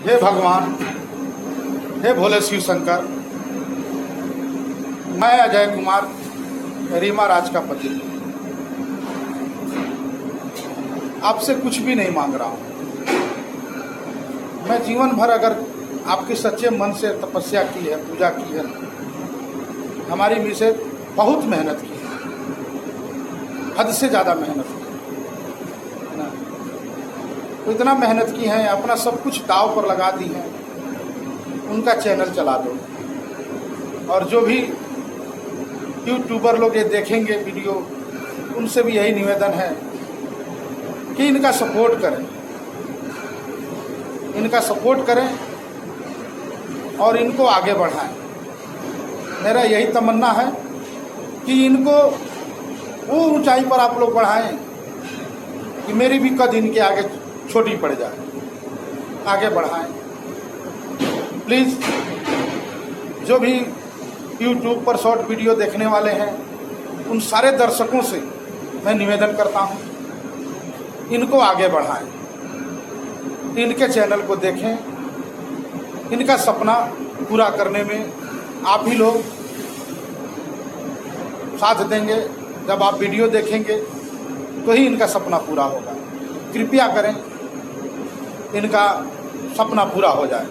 हे भगवान, हे भोले शिव शंकर, मैं अजय कुमार रीमा राज का पति आपसे कुछ भी नहीं मांग रहा हूँ। मैं जीवन भर अगर आपके सच्चे मन से तपस्या की है, पूजा की है, हमारी मिसेज बहुत मेहनत की है, हद से ज़्यादा मेहनत की है, तो इतना मेहनत की है, अपना सब कुछ दाव पर लगा दी है। उनका चैनल चला दो, और जो भी यूट्यूबर लोग ये देखेंगे वीडियो, उनसे भी यही निवेदन है कि इनका सपोर्ट करें, इनका सपोर्ट करें और इनको आगे बढ़ाएं। मेरा यही तमन्ना है कि इनको वो ऊंचाई पर आप लोग बढ़ाएं कि मेरी भी कद इनके आगे छोटी पड़ जाए। आगे बढ़ाएं प्लीज़। जो भी यूट्यूब पर शॉर्ट वीडियो देखने वाले हैं, उन सारे दर्शकों से मैं निवेदन करता हूं, इनको आगे बढ़ाएं, इनके चैनल को देखें। इनका सपना पूरा करने में आप ही लोग साथ देंगे। जब आप वीडियो देखेंगे तो ही इनका सपना पूरा होगा। कृपया करें, इनका सपना पूरा हो जाए।